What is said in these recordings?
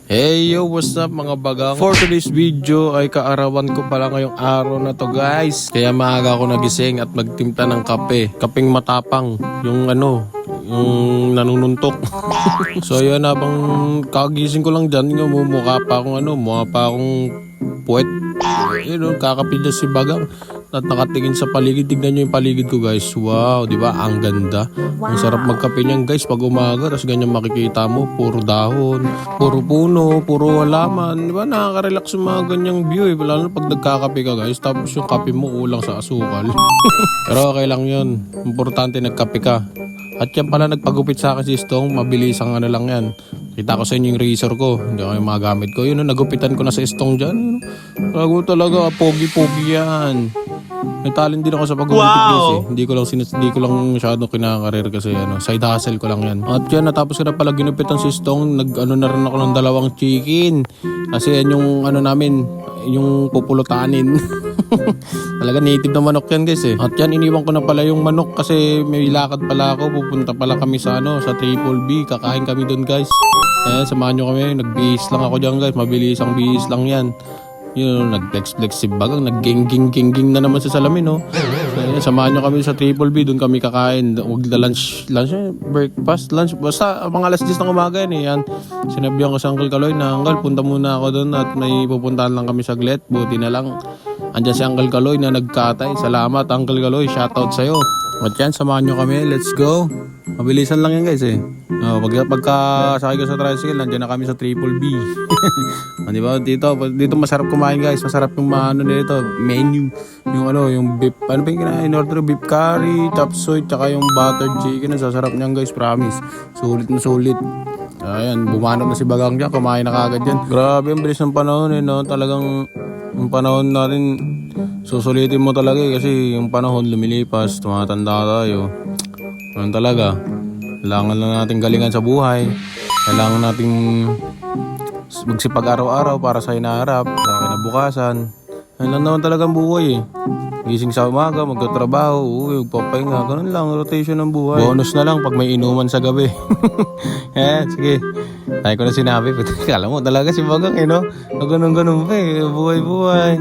Hey yo, what's up mga bagang? For today's video ay kaarawan ko pala ngayong araw na to guys. Kaya maaga ako nagising at magtimpla ng kape. Kapeng matapang, yung yung nanununtok. So yun, habang kagising ko lang dyan, mukha pa akong puwet. Yun, kakapidya si bagang. At nakatingin sa paligid. Tignan nyo yung paligid ko guys. Wow, di ba? Ang ganda. Wow. Ang sarap magkape niyan guys pag umaga. Tapos ganyan makikita mo, puro dahon, puro puno, puro halaman. Di ba? Nakaka-relax yung mga ganyang view eh. Lalo pag nagkakape ka guys. Tapos yung kape mo kulang sa asukal. Pero okay lang yun. Importante nagkape ka. At yan pala nagpagupit sa akin si Stong. Mabilis ang lang yan. Kita ko sa inyo yung razor ko. Hindi ko yung magamit ko. Yun, nagupitan ko na sa Stong dyan. Bago talaga. Pogi-pogi yan. May talent din ako sa pag-gupit guys eh. Hindi ko lang masyado kinakarir kasi side hustle ko lang yan. At yan, natapos ko na pala ginupitan si Stong. Na rin ako ng 2 chicken. Kasi yan yung namin, yung pupulutanin. Talaga native na manok yan guys eh. At yan, iniwan ko na pala yung manok kasi may lakad pala ako. Pupunta pala kami sa Triple B. Kakain kami doon guys. Samahan nyo kami. Nagbihis lang ako dyan guys. Mabilis ang bihis lang yan. Yun, nag-flex si bagang, nag-ging-ging na naman sa salamin, no? Samahan nyo kami sa Triple B, doon kami kakain. Huwag na lunch, breakfast, lunch, basta mga alas 10 ng umaga yan. Sinabihan ko sa Uncle Kaloy na, Uncle, punta muna ako doon at may pupuntahan lang kami saglit. Buti na lang, andyan si Uncle Kaloy na nagkatay. Salamat, Uncle Kaloy, shoutout sa'yo. At yan, samahan nyo kami, let's go. Mabilisan lang yan guys eh. Pagka sakay ko sa tricycle, nandiyan na kami sa Triple B. Diba? Dito masarap kumain guys. Masarap yung dito, menu. Yung beef, ano ba yung kinain? In-order beef curry, chop suey, tsaka yung buttered chicken. Sasarap niyan guys, promise. Sulit na sulit. Ayan, bumanap na si bagang dyan. Kumain na kagad dyan. Grabe, ang bilis ng panahon eh, no? Talagang yung panahon natin susulitin mo talaga eh, kasi yung panahon lumilipas, tumatanda tayo. Ganun talaga. Kailangan lang natin galingan sa buhay. Kailangan nating magsipag araw-araw para sa hinaharap, sa kinabukasan. Ayun lang naman talagang buhay eh. Gising sa umaga, magtatrabaho, magpapahinga. Ganun lang, rotation ng buhay. Bonus na lang pag may inuman sa gabi. Sige. Tayo ko na sinabi. Kala mo talaga si bagang no? Ganun-ganun pa eh. Buhay-buhay.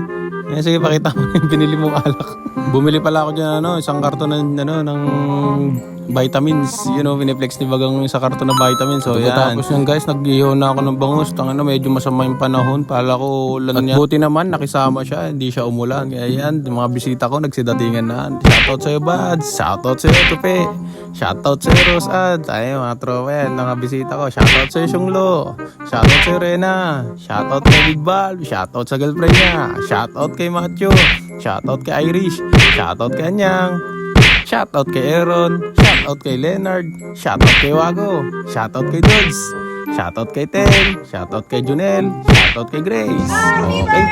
Sige, pakita mo yung binili mong alak. Bumili pala ako dyan isang karton ng vitamins. Piniplex ni bagang isang karton ng vitamins. So yan. Tapos yan guys, nag-ihaw na ako ng bangus. Medyo masama yung panahon. Pala ko ulan yan. At buti naman, nakisama siya. Hindi siya umulan. Kaya yan, mga bisita ko nagsidatingan na. Shoutout sa'yo, Bads. Shoutout sa'yo, Tupe. Shoutout sa'yo, Rosad. Ay, mga tropa yan, mga bisita ko. Shoutout sa'yo, Shunglo. Shoutout sa'yo, Rena. Shoutout kay Big Bal. Shoutout sa girlfriend niya. Shoutout kay Matthew. Shoutout kay Irish. Shoutout kay Anyang. Shoutout kay Aaron. Shoutout kay Leonard. Shoutout kay Wago. Shoutout kay Dudes. Shoutout kay Ten. Shoutout kay Junel. Shoutout kay Grace. Okay.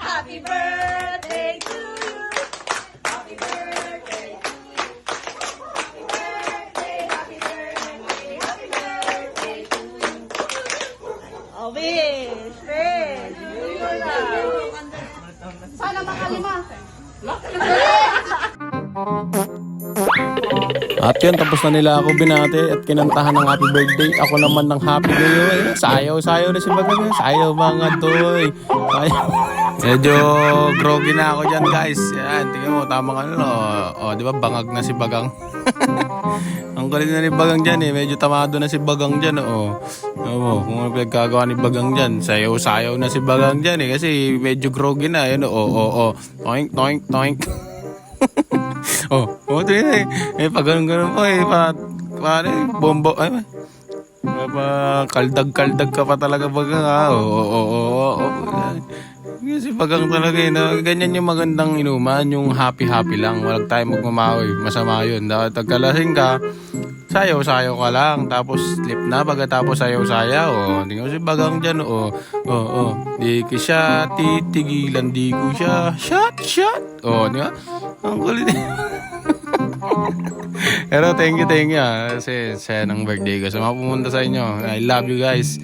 Happy birthday to you. Happy birthday to you. Happy birthday, happy birthday, happy birthday to you. Oh, wish. Sana makalima. At yun, tapos na nila ako binati at kinantahan ng happy birthday. Ako naman ng happy day. Sayaw na si bagang. Sayaw mga toy. Sayaw. Medyo groggy na ako dyan guys. Yan, tingnan mo, tamang di ba bangag na si bagang. Ang galing na ni bagang dyan eh. Medyo tamado na si bagang dyan kung ano pinagkagawa ni bagang dyan. Sayaw na si bagang dyan eh. Kasi medyo groggy na. Toink, toink, toink. Ito eh. Pag ganun po eh. Bombo. Kaldag ka pa talaga bagang Kasi bagang talaga ganyan yung magandang inuman, yung happy-happy lang. Walang tayo magmamawi, masama yun. Dapat tagkalasing ka, sayaw-sayaw ka lang. Tapos slip na, pagkatapos sayaw-sayaw. Tingnan mo si bagang dyan, di ko siya titigilan, di ko siya shot. Di ba? Ang kulit. Pero thank you kasi saya ng birthday ko. So, pumunta sa inyo. I love you guys.